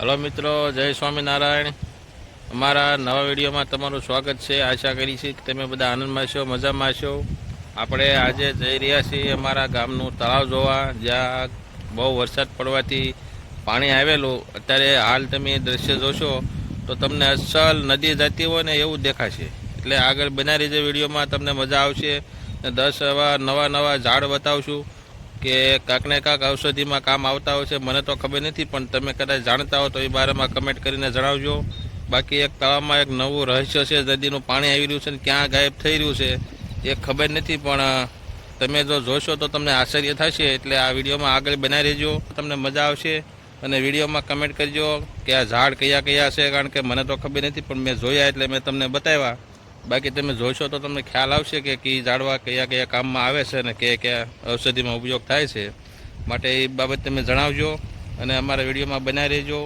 Hello મિત્રો, જય સ્વામિનારાયણ। અમારા નવા વિડીયોમાં તમારું સ્વાગત છે। આશા કરી છે કે તમે બધા આનંદમાં છો, મજામાં છો। આપણે આજે જઈ રહ્યા છીએ અમારા ગામનું તળાવ જોવા, જ્યાં બહુ વરસાદ પડવાથી પાણી આવેલું। અત્યારે હાલ તમે દ્રશ્ય જોશો તો તમને અસલ નદી જતી હોય ને એવું દેખાશે। એટલે આગળ બનાવી જે વિડીયોમાં તમને મજા આવશે। 10 એવા નવા ઝાડ બતાવશું કે કાંકને કાંક ઔષધિમાં કામ આવતા હોય છે। મને તો ખબર નથી, પણ તમે કદાચ જાણતા હો તો એ બારેમાં કમેન્ટ કરીને જણાવજો। બાકી એક તળાવમાં એક નવું રહસ્ય છે, નદીનું પાણી આવી રહ્યું છે ને ક્યાં ગાયબ થઈ રહ્યું છે એ ખબર નથી, પણ તમે જો જોશો તો તમને આશ્ચર્ય થશે। એટલે આ વિડીયોમાં આગળ બનાવી રહેજો, તમને મજા આવશે। અને વિડીયોમાં કમેન્ટ કરજો કે આ ઝાડ કયા કયા છે, કારણ કે મને તો ખબર નથી, પણ મેં જોયા એટલે મેં તમને બતાવ્યા। બાકી તમે જોશો તો તમને ખ્યાલ આવશે કે કી ઝાડવા કયા કયા કામમાં આવે છે અને કયા ઔષધિમાં ઉપયોગ થાય છે। માટે એ બાબત તમે જણાવજો અને અમારા વિડીયોમાં બનાવી રહેજો।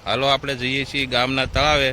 હાલો આપણે જઈએ છીએ ગામના તળાવે।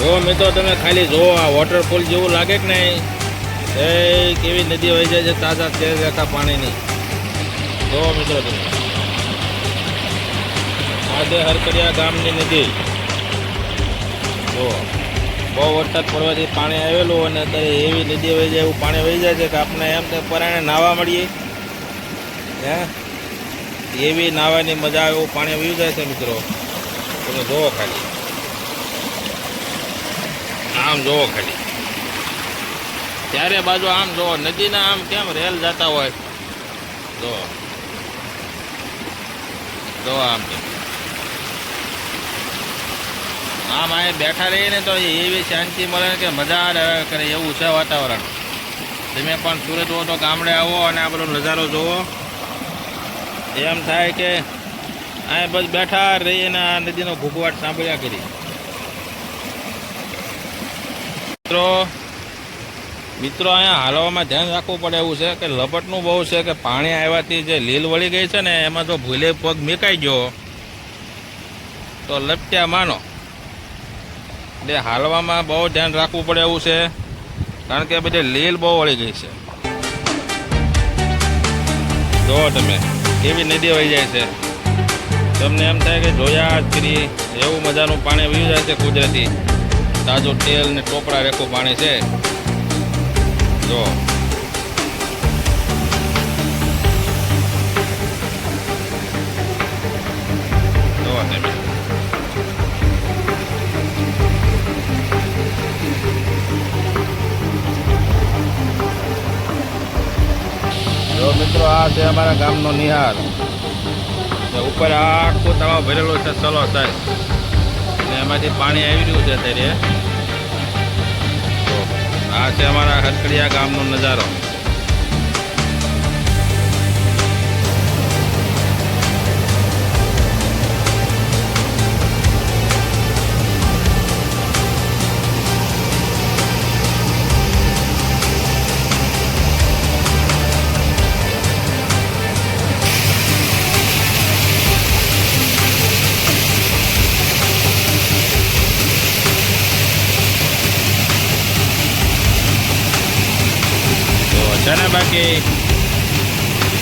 જો મિત્રો તમે ખાલી જુઓ, આ વોટરફોલ જેવું લાગે કે નહીં? એ કેવી નદી વહી જાય છે તાજા તેજ રહેતા પાણીની। જો મિત્રો તમે આ જે હરકરિયા ગામની નદી જો બહુ વરસાદ પડવાથી પાણી આવેલું, અને અત્યારે એવી નદી વહી જાય એવું પાણી વહી જાય છે કે આપણે એમ તો પરાણે નાહવા મળીએ હે, એવી નાહવાની મજા આવે એવું પાણી વહી જાય છે। મિત્રો તમે જુઓ ખાલી, આમ જોવો ખાલી, ત્યારે બાજુ આમ જોવો, નદીના આમ કેમ રેલ જતા હોય, જો જો આમ આમ અહીં બેઠા રહીએ ને તો એવી શાંતિ મળે કે મજા આવે કરે એવું છે વાતાવરણ। તમે પણ સુરત હો તો ગામડે આવો અને આ બધો નજારો જુઓ, એમ થાય કે અહીં બસ બેઠા રહીને આ નદીનો ઘૂઘવાટ સાંભળ્યા કરી। મિત્રો અહીંયા હાલવામાં ધ્યાન રાખવું પડે એવું છે કે લપટનું બહુ છે કે પાણી આવ્યાથી જે લીલ વળી ગઈ છે ને એમાં જો ભૂલે પગ મેકાઈ ગયો તો લપટ્યા માનો। એટલે હાલવામાં બહુ ધ્યાન રાખવું પડે એવું છે, કારણ કે બધી લીલ બહુ વળી ગઈ છે। જો તમે કેવી નદી વહી જાય છે, તમને એમ થાય કે જોયા જ કરી એવું મજાનું પાણી વહી જાય છે કુદરતી। તાજું તેલ ને ટોપરા રેખું પાણી છે। જો તમે જો મિત્રો આ છે અમારા ગામનો નિહાર। ઉપર આખું તળાવ ભરેલું છે સલો સાહેબ, અને એમાંથી પાણી આવી રહ્યું છે અત્યારે। આ છે અમારા હરકડિયા ગામનો નજારો। બાકી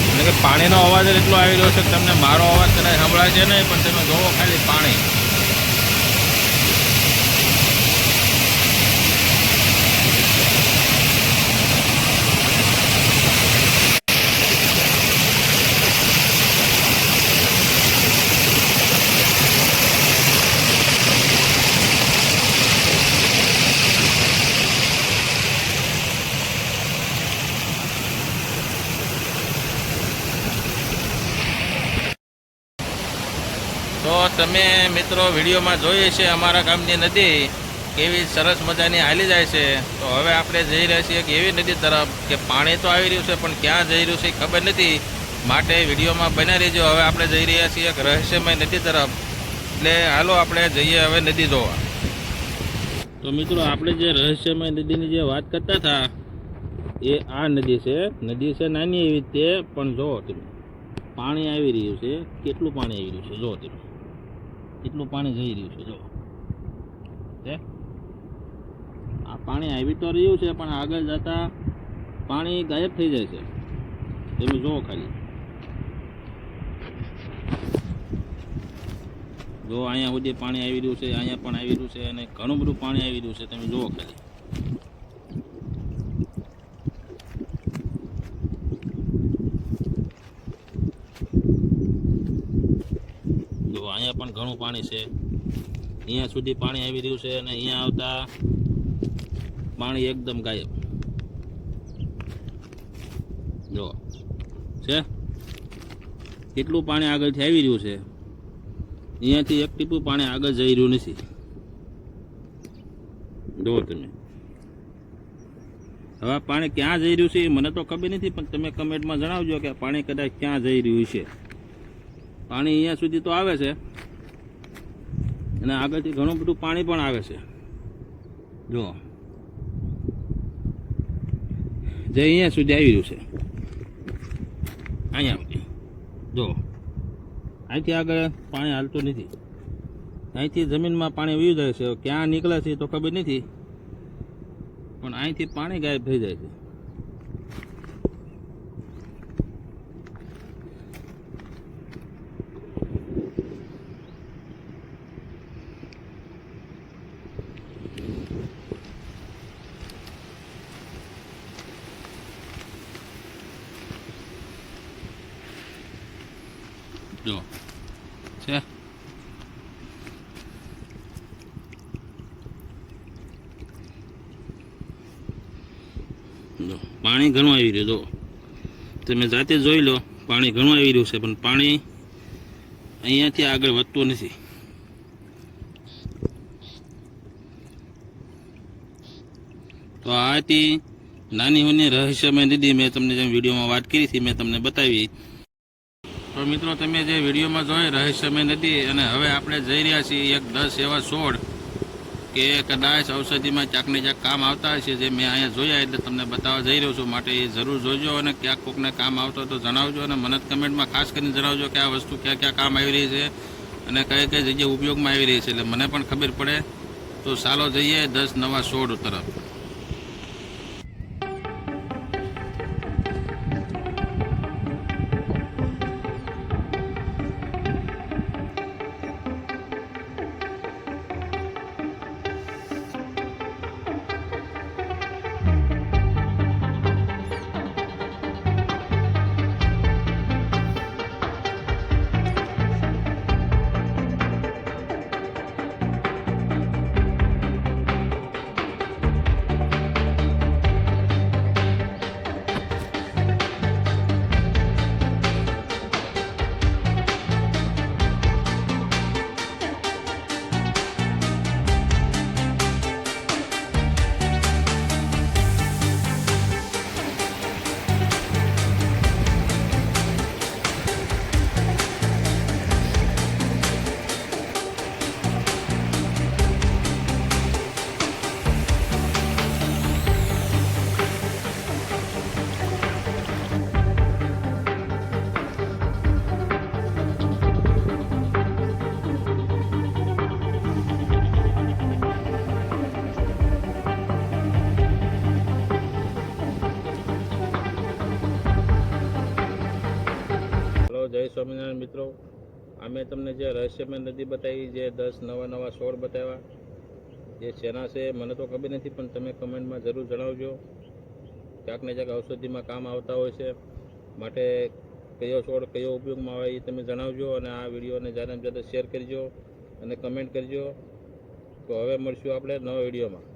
એટલે કે પાણીનો અવાજ એટલો આવી રહ્યો છે કે તમને મારો અવાજ કદાચ સંભળાય છે નહીં, પણ તમે જોવો ખાલી પાણી. તો તમે મિત્રો વિડીયોમાં જોઈએ છે અમારા ગામની નદી કેવી સરસ મજાની હાલી જાય છે. તો હવે આપણે જઈ રહ્યા છીએ કે એવી નદી તરફ કે પાણી તો આવી રહ્યું છે પણ ક્યાં જઈ રહ્યું છે એ ખબર નથી, માટે વિડીયોમાં બના રહેજો. હવે આપણે જઈ રહ્યા છીએ એક રહસ્યમય નદી તરફ, એટલે હાલો આપણે જઈએ હવે નદી જોવા. તો મિત્રો આપણે જે રહસ્યમય નદીની જે વાત કરતા હતા એ આ નદી છે. નદી છે નાની એવી તે, પણ જુઓ તમે પાણી આવી રહ્યું છે, કેટલું પાણી આવી રહ્યું છે જુઓ તમે, કેટલું પાણી જઈ રહ્યું છે. જો આ પાણી આવી તો રહ્યું છે પણ આગળ જતા પાણી ગાયબ થઈ જાય છે. તમે જુઓ ખાલી, જો અહીંયા સુધી પાણી આવી રહ્યું છે, અહીંયા પણ આવી રહ્યું છે અને ઘણું બધું પાણી આવી રહ્યું છે. તમે જુઓ ખાલી, જો અહીંયા પણ ઘણું પાણી છે, અહીંયા સુધી પાણી આવી રહ્યું છે અને અહીંયા આવતા પાણી એકદમ ગાયબ. જો છે કેટલું પાણી આગળથી આવી રહ્યું છે, અહીંયાથી એક ટીપું પાણી આગળ જઈ રહ્યું નથી. જુઓ તમે, હવે પાણી ક્યાં જઈ રહ્યું છે એ મને તો ખબર નથી, પણ તમે કમેન્ટમાં જણાવજો કે પાણી કદાચ ક્યાં જઈ રહ્યું છે. પાણી અહીંયા સુધી તો આવે છે અને આગળથી ઘણું બધું પાણી પણ આવે છે. જો જે અહીંયા સુધી આવી રહ્યું છે, અહીંયા સુધી જો અહીંથી આગળ પાણી હાલતું નથી, અહીંથી જમીનમાં પાણી વયું જાય છે. ક્યાં નીકળે છે તો ખબર નથી, પણ અહીંથી પાણી ગાયબ થઈ જાય છે. જો છે જો પાણી ઘણું આવી રહ્યું. જો તમે જાતે જોઈ લો, પાણી ઘણું આવી રહ્યું છે પણ પાણી અહીંયાથી આગળ વધતું નથી. તો આ હતી નાની હોની રહસ્યમય નદી. મેં તમને જેમ વિડીયોમાં વાત કરી હતી, મેં તમને બતાવી. તો મિત્રો તમે જે વિડીયોમાં જોઈ રહસ્યમય નદી, અને હવે આપણે જઈ રહ્યા છીએ એક 10 એવા છોડ કે કદાચ ઔષધિમાં ક્યાંકને ક્યાંક કામ આવતા હશે, જે મેં અહીંયા જોયા એટલે તમને બતાવવા જઈ રહ્યો છું. માટે એ જરૂર જોજો અને ક્યાંક કોકને કામ આવતો તો જણાવજો, અને મને કમેન્ટમાં ખાસ કરીને જણાવજો કે આ વસ્તુ ક્યાં ક્યાં કામ આવી રહી છે અને કઈ કઈ જગ્યાએ ઉપયોગમાં આવી રહી છે, એટલે મને પણ ખબર પડે. તો ચાલો જઈએ 10 નવા છોડ તરફ. આ મેં તમને જે રહસ્યમય નદી બતાવી, જે 10 નવા છોડ બતાવ્યા, જે શેના છે મને તો ખબર નથી, પણ તમે કમેન્ટમાં જરૂર જણાવજો. ક્યાંક ને ક્યાંક ઔષધિમાં કામ આવતા હોય છે, માટે કયો છોડ કયો ઉપયોગમાં આવે એ તમે જણાવજો. અને આ વિડીયોને જ્યાદામાં જ્યાદા શેર કરજો અને કમેન્ટ કરજો. તો હવે મળશું આપણે નવા વિડીયોમાં.